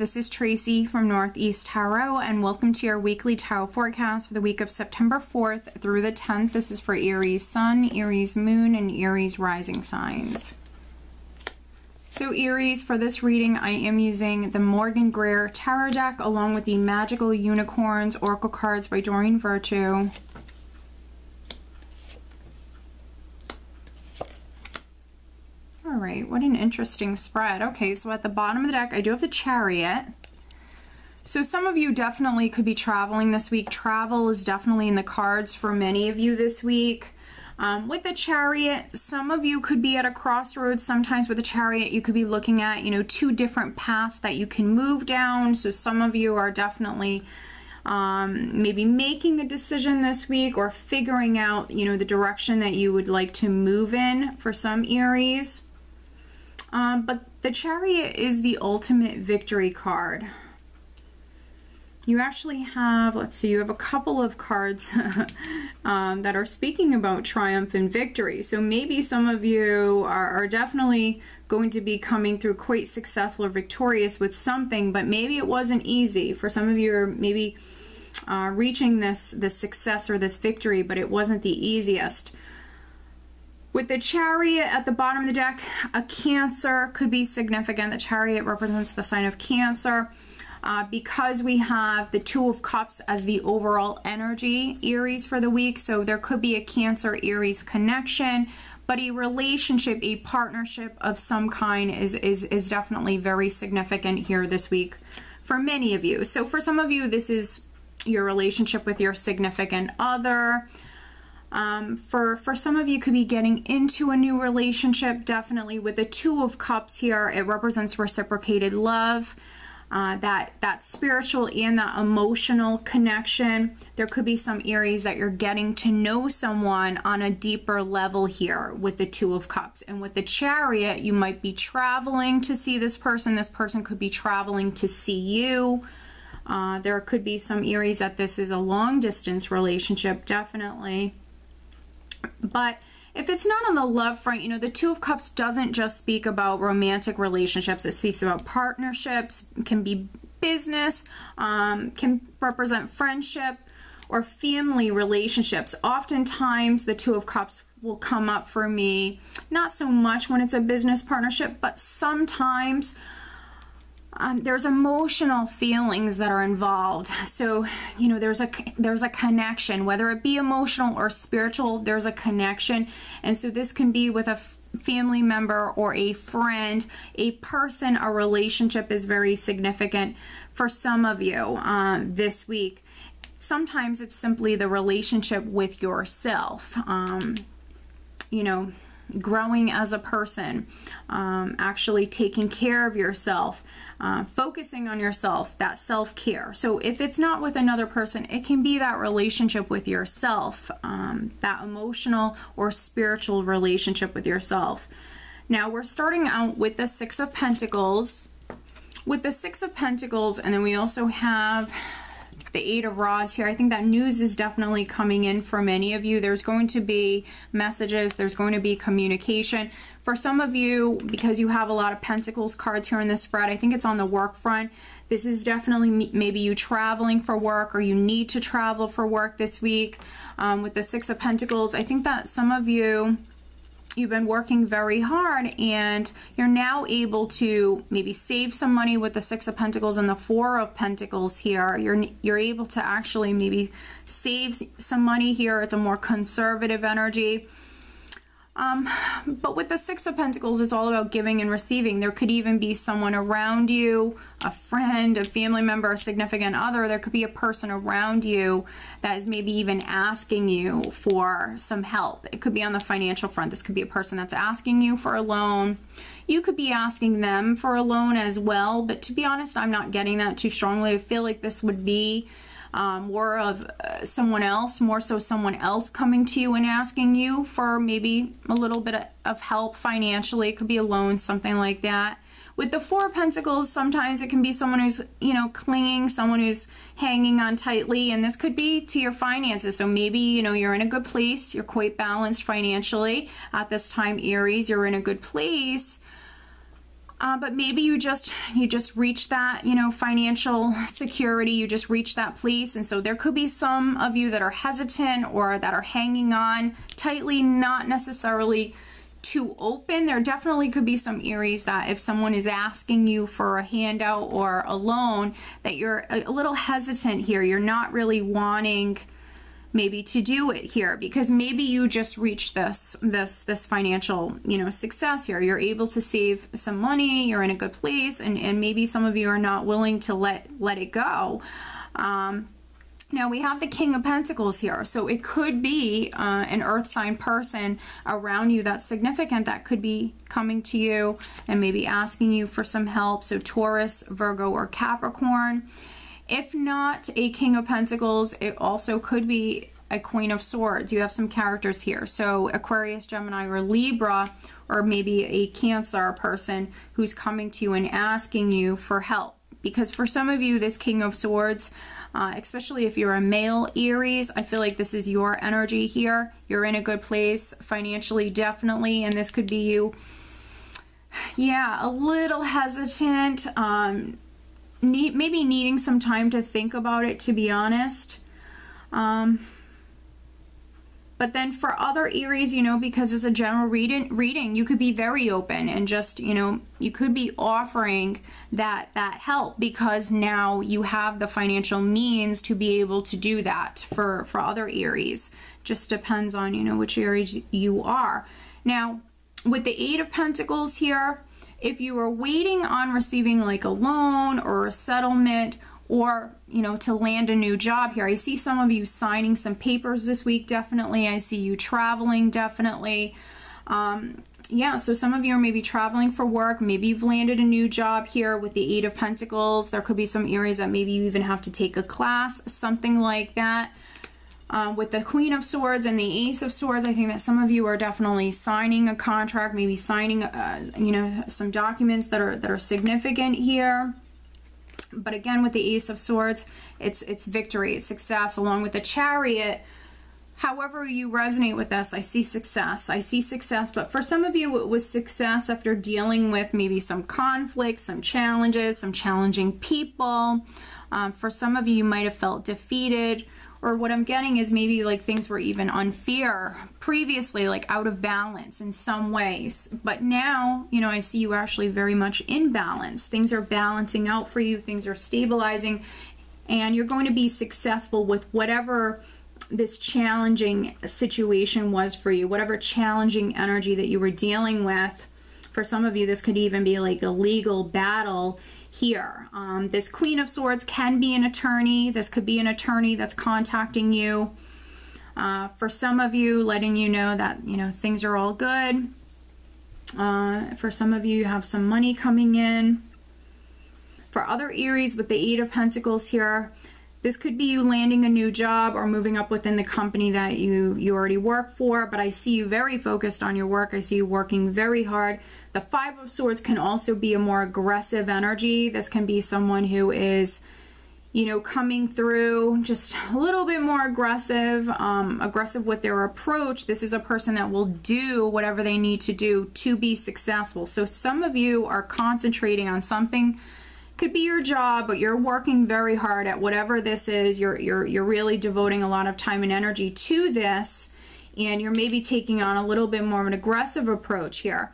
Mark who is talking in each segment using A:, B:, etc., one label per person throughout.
A: This is Tracy from Northeast Tarot, and welcome to your weekly tarot forecast for the week of September 4th through the 10th. This is for Aries Sun, Aries Moon, and Aries Rising signs. So Aries, for this reading, I am using the Morgan Greer Tarot deck along with the Magical Unicorns Oracle cards by Doreen Virtue. Alright, what an interesting spread. Okay, so at the bottom of the deck, I do have the Chariot. So some of you definitely could be traveling this week. Travel is definitely in the cards for many of you this week. With the Chariot, some of you could be at a crossroads. Sometimes with the Chariot, you could be looking at, two different paths that you can move down. So some of you are definitely maybe making a decision this week or figuring out, the direction that you would like to move in for some Aries. But the Chariot is the ultimate victory card. You actually have, let's see, you have a couple of cards that are speaking about triumph and victory. So maybe some of you are definitely going to be coming through quite successful or victorious with something, but maybe it wasn't easy. For some of you are maybe reaching this success or this victory, but it wasn't the easiest. With the Chariot at the bottom of the deck, a Cancer could be significant. The Chariot represents the sign of Cancer. Because we have the Two of Cups as the overall energy, Aries, for the week, so there could be a Cancer-Aries connection, but a relationship, a partnership of some kind is definitely very significant here this week for many of you. So for some of you, this is your relationship with your significant other. For some of you, could be getting into a new relationship. Definitely with the Two of Cups here, it represents reciprocated love, that spiritual and that emotional connection. There could be some Aries that you're getting to know someone on a deeper level here with the Two of Cups. And with the Chariot, you might be traveling to see this person. This person could be traveling to see you. There could be some Aries that this is a long distance relationship, definitely. But if it's not on the love front, the Two of Cups doesn't just speak about romantic relationships. It speaks about partnerships, can be business, can represent friendship or family relationships. Oftentimes, the Two of Cups will come up for me, not so much when it's a business partnership, but sometimes there's emotional feelings that are involved. So, there's a connection, whether it be emotional or spiritual, there's a connection. And so this can be with a family member or a friend, a person. A relationship is very significant for some of you this week. Sometimes it's simply the relationship with yourself, growing as a person, actually taking care of yourself, focusing on yourself, that self-care. So if it's not with another person, it can be that relationship with yourself, that emotional or spiritual relationship with yourself. Now we're starting out with the Six of Pentacles. With the Six of Pentacles, and then we also have the Eight of Rods here. I think that news is definitely coming in for many of you. There's going to be messages, there's going to be communication. For some of you, because you have a lot of Pentacles cards here in this spread, I think it's on the work front. This is definitely maybe you traveling for work, or you need to travel for work this week. With the Six of Pentacles, I think that some of you, you've been working very hard and you're now able to maybe save some money with the Six of Pentacles and the Four of Pentacles here. You're able to actually maybe save some money here. It's a more conservative energy. But with the Six of Pentacles, it's all about giving and receiving. There could even be someone around you, a friend, a family member, a significant other. There could be a person around you that is maybe even asking you for some help. It could be on the financial front. This could be a person that's asking you for a loan. You could be asking them for a loan as well. But to be honest, I'm not getting that too strongly. I feel like this would be more of someone else, more so someone else coming to you and asking you for maybe a little bit of help financially. It could be a loan, something like that. With the Four of Pentacles, sometimes it can be someone who's, clinging, someone who's hanging on tightly, and this could be to your finances. So maybe, you're in a good place, you're quite balanced financially at this time, Aries, you're in a good place. But maybe you just reach that, you know, financial security, you just reach that place. And so there could be some of you that are hesitant or that are hanging on tightly, not necessarily too open. There definitely could be some Aries that if someone is asking you for a handout or a loan, that you're a little hesitant here. You're not really wanting maybe to do it here because maybe you just reached this financial, you know, success here. You're able to save some money, you're in a good place, and maybe some of you are not willing to let it go. Now we have the King of Pentacles here, so it could be an earth sign person around you that's significant that could be coming to you and maybe asking you for some help. So Taurus, Virgo, or Capricorn. If not a King of Pentacles, it also could be a Queen of Swords. You have some characters here. So Aquarius, Gemini, or Libra, or maybe a Cancer person who's coming to you and asking you for help. Because for some of you, this King of Swords, especially if you're a male Aries, I feel like this is your energy here. You're in a good place financially, definitely, and this could be you, yeah, a little hesitant, maybe needing some time to think about it, to be honest. But then for other Aries, you know, because it's a general reading, you could be very open and just, you know, you could be offering that help because now you have the financial means to be able to do that for other Aries. Just depends on, you know, which Aries you are. Now, with the Eight of Pentacles here, if you are waiting on receiving like a loan or a settlement or, you know, to land a new job here, I see some of you signing some papers this week, definitely. I see you traveling, definitely. Yeah, so some of you are maybe traveling for work. Maybe you've landed a new job here with the Eight of Pentacles. There could be some Aries that maybe you even have to take a class, something like that. With the Queen of Swords and the Ace of Swords, I think that some of you are definitely signing a contract, maybe signing, you know, some documents that are significant here. But again, with the Ace of Swords, it's victory, it's success, along with the Chariot. However you resonate with this, I see success. I see success, but for some of you, it was success after dealing with maybe some conflicts, some challenges, some challenging people. For some of you, you might have felt defeated. Or what I'm getting is maybe like things were even unfair previously, like out of balance in some ways. But now, you know, I see you actually very much in balance. Things are balancing out for you. Things are stabilizing. And you're going to be successful with whatever this challenging situation was for you, whatever challenging energy that you were dealing with. For some of you, this could even be like a legal battle here. This Queen of Swords can be an attorney. This could be an attorney that's contacting you. For some of you, letting you know that, you know, things are all good. For some of you, you have some money coming in. For other Aries with the Eight of Pentacles here, this could be you landing a new job or moving up within the company that you already work for, but I see you very focused on your work. I see you working very hard. The Five of Swords can also be a more aggressive energy. This can be someone who is, you know, coming through just a little bit more aggressive, aggressive with their approach. This is a person that will do whatever they need to do to be successful. So some of you are concentrating on something. Could be your job, but you're working very hard at whatever this is. You're really devoting a lot of time and energy to this, and you're maybe taking on a little bit more of an aggressive approach here.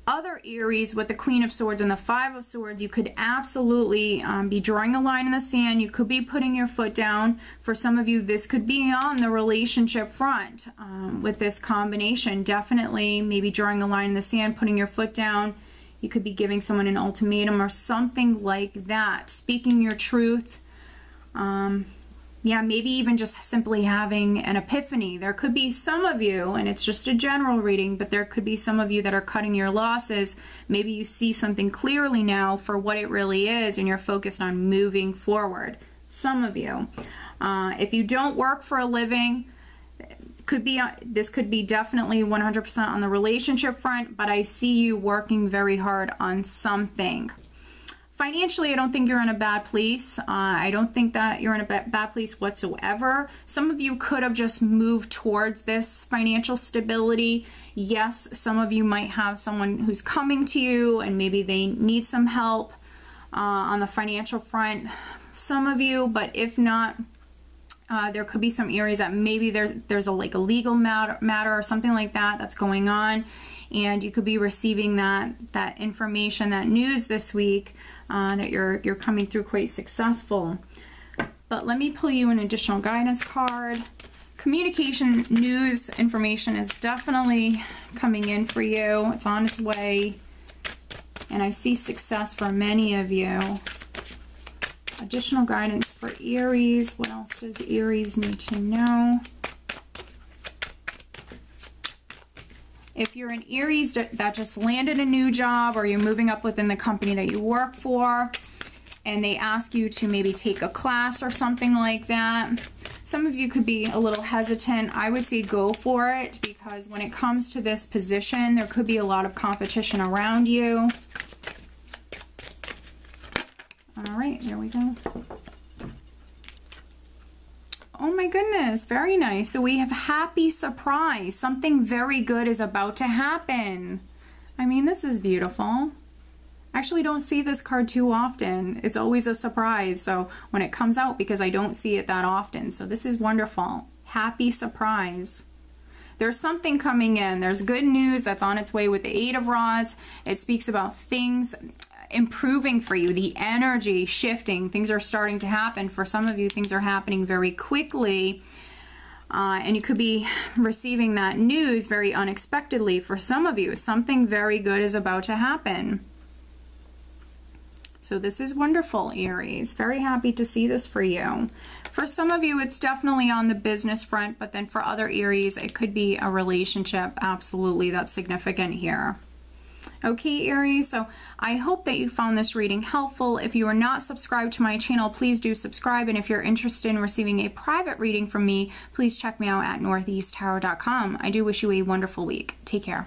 A: Other Aries with the Queen of Swords and the Five of Swords, you could absolutely be drawing a line in the sand. You could be putting your foot down. For some of you, this could be on the relationship front with this combination. Definitely maybe drawing a line in the sand, putting your foot down. You could be giving someone an ultimatum or something like that. Speaking your truth. Yeah, maybe even just simply having an epiphany. There could be some of you, and it's just a general reading, but there could be some of you that are cutting your losses. Maybe you see something clearly now for what it really is, and you're focused on moving forward. Some of you. If you don't work for a living, this could be definitely 100% on the relationship front, but I see you working very hard on something. Financially, I don't think you're in a bad place. I don't think that you're in a bad place whatsoever. Some of you could have just moved towards this financial stability. Yes, some of you might have someone who's coming to you and maybe they need some help on the financial front. Some of you, but if not, there could be some areas that maybe there's a legal matter or something like that that's going on, and you could be receiving that information, that news this week, that you're coming through quite successful. But let me pull you an additional guidance card. Communication, news, information is definitely coming in for you. It's on its way, and I see success for many of you. Additional guidance for Aries. What else does Aries need to know? If you're an Aries that just landed a new job, or you're moving up within the company that you work for, and they ask you to maybe take a class or something like that, some of you could be a little hesitant. I would say go for it, because when it comes to this position, there could be a lot of competition around you. All right, there we go. Oh my goodness, very nice. So we have happy surprise. Something very good is about to happen. I mean, this is beautiful. I actually don't see this card too often. It's always a surprise. So when it comes out, because I don't see it that often. So this is wonderful. Happy surprise. There's something coming in. There's good news that's on its way with the Eight of Rods. It speaks about things improving for you, the energy shifting. Things are starting to happen. For some of you, things are happening very quickly, and you could be receiving that news very unexpectedly. For some of you, something very good is about to happen. So this is wonderful, Aries. Very happy to see this for you. For some of you, it's definitely on the business front, but then for other Aries, it could be a relationship. Absolutely, that's significant here. Okay, Aries, so I hope that you found this reading helpful. If you are not subscribed to my channel, please do subscribe. And if you're interested in receiving a private reading from me, please check me out at northeasttarot.com. I do wish you a wonderful week. Take care.